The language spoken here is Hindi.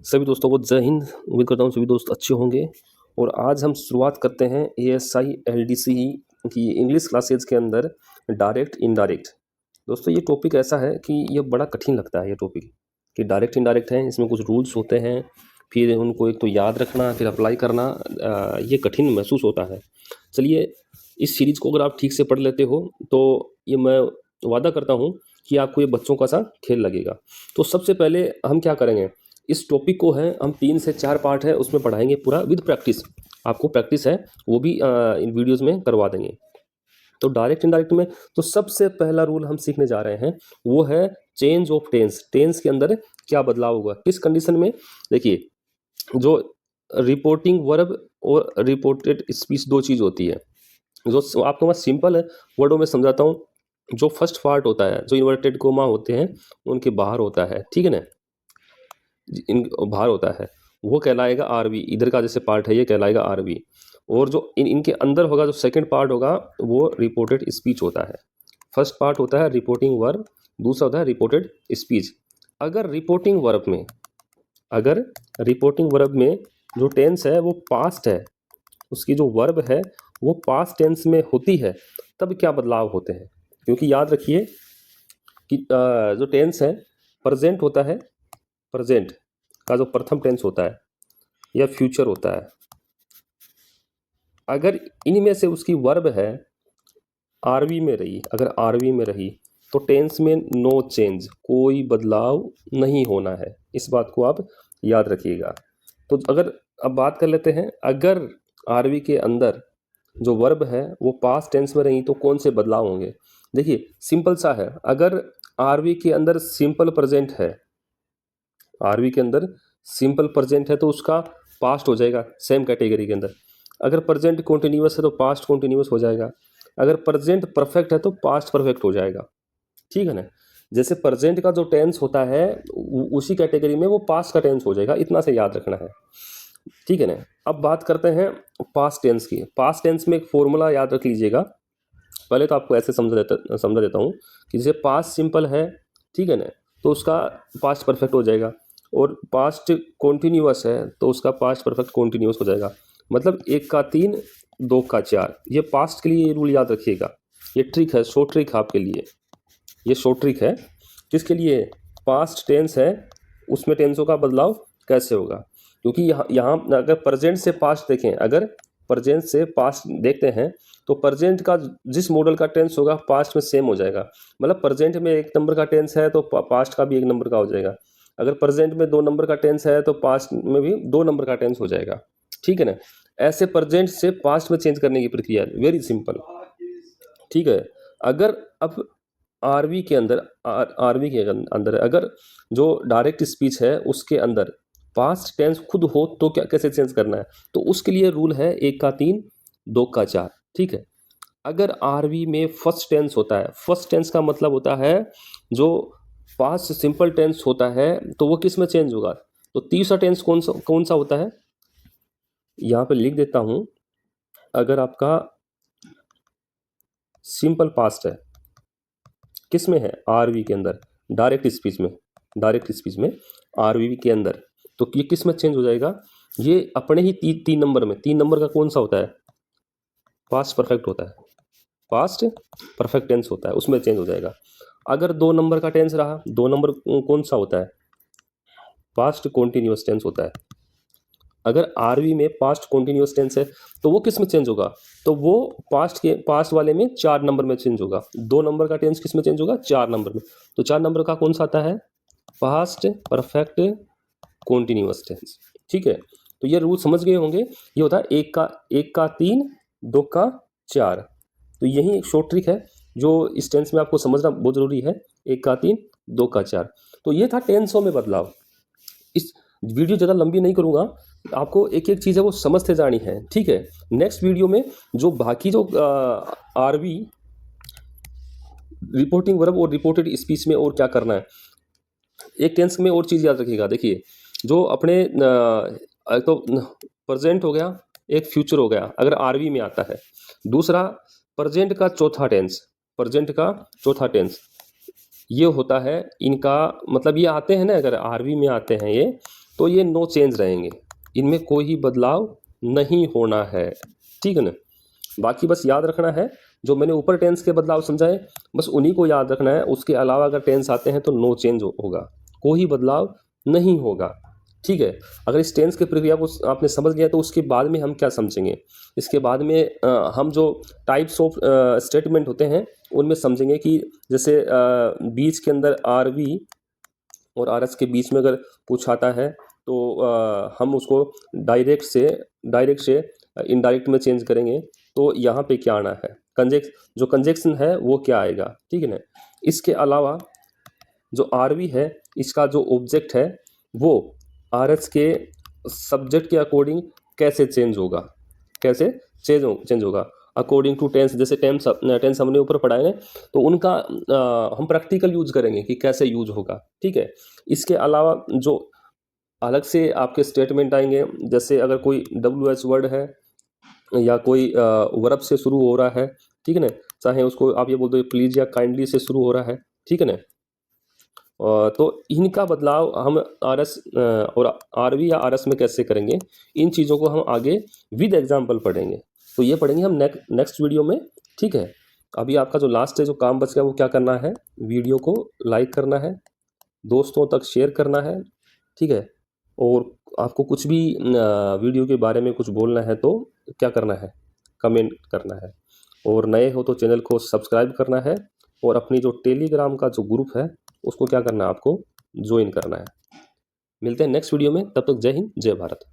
सभी दोस्तों को जय हिंद। उम्मीद करता हूँ सभी दोस्त अच्छे होंगे। और आज हम शुरुआत करते हैं ASI LDC की इंग्लिश क्लासेज के अंदर डायरेक्ट इनडायरेक्ट। दोस्तों ये टॉपिक ऐसा है कि ये बड़ा कठिन लगता है। ये टॉपिक कि डायरेक्ट इनडायरेक्ट है, इसमें कुछ रूल्स होते हैं, फिर उनको एक तो याद रखना, फिर अप्लाई करना, ये कठिन महसूस होता है। चलिए इस सीरीज़ को अगर आप ठीक से पढ़ लेते हो तो ये मैं वादा करता हूँ कि आपको ये बच्चों का सा खेल लगेगा। तो सबसे पहले हम क्या करेंगे, इस टॉपिक को है हम 3 से 4 पार्ट है उसमें पढ़ाएंगे पूरा विद प्रैक्टिस। आपको प्रैक्टिस है वो भी इन वीडियोस में करवा देंगे। तो डायरेक्ट इनडायरेक्ट में तो सबसे पहला रूल हम सीखने जा रहे हैं वो है चेंज ऑफ टेंस। टेंस के अंदर क्या बदलाव होगा, किस कंडीशन में। देखिए जो रिपोर्टिंग वर्ब और रिपोर्टेड स्पीच दो चीज़ होती है। जो आपके पास सिंपल है वर्डों में समझाता हूँ। जो फर्स्ट पार्ट होता है, जो इन्वर्टेड कोमा होते हैं उनके बाहर होता है, ठीक है ना, इन बाहर होता है, वो कहलाएगा आरवी। इधर का जैसे पार्ट है ये कहलाएगा आरवी। और जो इनके अंदर होगा, जो सेकंड पार्ट होगा वो रिपोर्टेड स्पीच होता है। फर्स्ट पार्ट होता है रिपोर्टिंग वर्ब, दूसरा होता है रिपोर्टेड स्पीच। अगर रिपोर्टिंग वर्ब में जो टेंस है वो पास्ट है, उसकी जो वर्ब है वो पास्ट टेंस में होती है, तब क्या बदलाव होते हैं। क्योंकि याद रखिए कि जो टेंस है प्रेजेंट होता है, प्रेजेंट का जो प्रथम टेंस होता है या फ्यूचर होता है, अगर इनमें से उसकी वर्ब है आरवी में रही, अगर आरवी में रही तो टेंस में नो चेंज, कोई बदलाव नहीं होना है। इस बात को आप याद रखिएगा। तो अगर अब बात कर लेते हैं, अगर आरवी के अंदर जो वर्ब है वो पास्ट टेंस में रही तो कौन से बदलाव होंगे। देखिए सिंपल सा है, अगर आरवी के अंदर सिंपल प्रेजेंट है, आरवी के अंदर सिंपल प्रेजेंट है तो उसका पास्ट हो जाएगा सेम कैटेगरी के अंदर। अगर प्रेजेंट कॉन्टिन्यूअस है तो पास्ट कॉन्टिन्यूअस हो जाएगा। अगर प्रेजेंट परफेक्ट है तो पास्ट परफेक्ट हो जाएगा, ठीक है ना। जैसे प्रेजेंट का जो टेंस होता है उसी कैटेगरी में वो पास्ट का टेंस हो जाएगा, इतना से याद रखना है, ठीक है ना। अब बात करते हैं पास्ट टेंस की। पास्ट टेंस में एक फॉर्मूला याद रख लीजिएगा। पहले तो आपको ऐसे समझा देता हूँ कि जैसे पास्ट सिंपल है, ठीक है ना, तो उसका पास्ट परफेक्ट हो जाएगा। और पास्ट कॉन्टिन्यूअस है तो उसका पास्ट परफेक्ट कॉन्टिन्यूअस हो जाएगा। मतलब 1 का 3 2 का 4, ये पास्ट के लिए ये रूल याद रखिएगा। ये ट्रिक है, शॉर्ट ट्रिक आपके लिए, ये शॉर्ट ट्रिक है। किसके लिए, पास्ट टेंस है उसमें टेंसों का बदलाव कैसे होगा। क्योंकि यहाँ अगर प्रेजेंट से पास्ट देखें, अगर प्रेजेंट से पास्ट देखते हैं तो प्रेजेंट का जिस मॉडल का टेंस होगा पास्ट में सेम हो जाएगा। मतलब प्रेजेंट में 1 नंबर का टेंस है तो पास्ट का भी 1 नंबर का हो जाएगा। अगर प्रेजेंट में 2 नंबर का टेंस है तो पास्ट में भी 2 नंबर का टेंस हो जाएगा, ठीक है ना। ऐसे प्रेजेंट से पास्ट में चेंज करने की प्रक्रिया वेरी सिंपल, ठीक है। अगर अब आरवी के अंदर अगर जो डायरेक्ट स्पीच है उसके अंदर पास्ट टेंस खुद हो तो क्या कैसे चेंज करना है, तो उसके लिए रूल है 1 का 3 2 का 4, ठीक है। अगर आरवी में फर्स्ट टेंस होता है, फर्स्ट टेंस का मतलब होता है जो पास्ट सिंपल टेंस होता है, तो वो किस में चेंज होगा। तो तीसरा टेंस कौन सा होता है, यहाँ पे लिख देता हूँ। अगर आपका सिंपल पास्ट है, किस में है, आरवी के अंदर, डायरेक्ट स्पीच में आरवी के अंदर, तो ये किस में चेंज हो जाएगा, ये अपने ही 3 नंबर में, 3 नंबर का कौन सा होता है, पास्ट परफेक्ट होता है, पास्ट परफेक्ट टेंस होता है, उसमें चेंज हो जाएगा। अगर 2 नंबर का टेंस रहा, 2 नंबर कौन सा होता है, पास्ट कॉन्टिन्यूअस टेंस होता है। अगर आरवी में पास्ट कॉन्टिन्यूअस टेंस है तो वो किस में चेंज होगा, तो वो पास्ट वाले में 4 नंबर में चेंज होगा। 2 नंबर का टेंस किस में चेंज होगा, 4 नंबर में। तो 4 नंबर का कौन सा आता है, पास्ट परफेक्ट कॉन्टिन्यूअस टेंस, ठीक है। तो ये रूल समझ गए होंगे। ये होता है 1 का 3 2 का 4। तो यही एक शॉर्ट ट्रिक है जो इस टेंस में आपको समझना बहुत जरूरी है, 1 का 3 2 का 4। तो ये था टेंसों में बदलाव। इस वीडियो ज़्यादा लंबी नहीं करूँगा, आपको एक एक चीज़ है वो समझते जानी है, ठीक है। नेक्स्ट वीडियो में जो बाकी जो आरवी रिपोर्टिंग वर्ब और रिपोर्टेड स्पीच में और क्या करना है, एक टेंस में और चीज़ याद रखिएगा। देखिए जो अपने तो प्रेजेंट हो गया, एक फ्यूचर हो गया अगर आरवी में आता है। दूसरा प्रेजेंट का चौथा टेंस ये होता है इनका, मतलब ये आते हैं ना, अगर आरवी में आते हैं ये तो ये नो चेंज रहेंगे, इनमें कोई ही बदलाव नहीं होना है, ठीक है ना। बाकी बस याद रखना है, जो मैंने ऊपर टेंस के बदलाव समझाए बस उन्हीं को याद रखना है। उसके अलावा अगर टेंस आते हैं तो नो चेंज होगा, कोई बदलाव नहीं होगा, ठीक है। अगर इस टेंस की प्रक्रिया को आपने समझ लिया तो उसके बाद में हम क्या समझेंगे, इसके बाद में हम जो टाइप्स ऑफ स्टेटमेंट होते हैं उनमें समझेंगे कि जैसे बीच के अंदर आर वी और आर एस के बीच में अगर पूछाता है तो हम उसको डायरेक्ट से इनडायरेक्ट में चेंज करेंगे, तो यहाँ पे क्या आना है, जो कंजेक्शन है वो क्या आएगा, ठीक है ना। इसके अलावा जो आर वी है इसका जो ऑब्जेक्ट है वो आर एस के सब्जेक्ट के अकॉर्डिंग कैसे चेंज होगा, कैसे चेंज होगा अकॉर्डिंग टू टेंस। जैसे टेंस हमने ऊपर पढ़ाए हैं तो उनका हम प्रैक्टिकल यूज करेंगे कि कैसे यूज होगा, ठीक है। इसके अलावा जो अलग से आपके स्टेटमेंट आएंगे, जैसे अगर कोई WH वर्ड है या कोई वर्ब से शुरू हो रहा है, ठीक है ना, चाहे उसको आप ये बोल दो प्लीज या काइंडली से शुरू हो रहा है, ठीक है ना। तो इनका बदलाव हम आर एस और आर वी या आर एस में कैसे करेंगे, इन चीज़ों को हम आगे विद एग्जाम्पल पढ़ेंगे। तो ये पढ़ेंगे हम नेक्स्ट वीडियो में, ठीक है। अभी आपका जो लास्ट है जो काम बच गया वो क्या करना है, वीडियो को लाइक करना है, दोस्तों तक शेयर करना है, ठीक है। और आपको कुछ भी वीडियो के बारे में कुछ बोलना है तो क्या करना है, कमेंट करना है। और नए हो तो चैनल को सब्सक्राइब करना है, और अपनी जो टेलीग्राम का जो ग्रुप है उसको क्या करना है, आपको ज्वाइन करना है। मिलते हैं नेक्स्ट वीडियो में, तब तक जय हिंद जय भारत।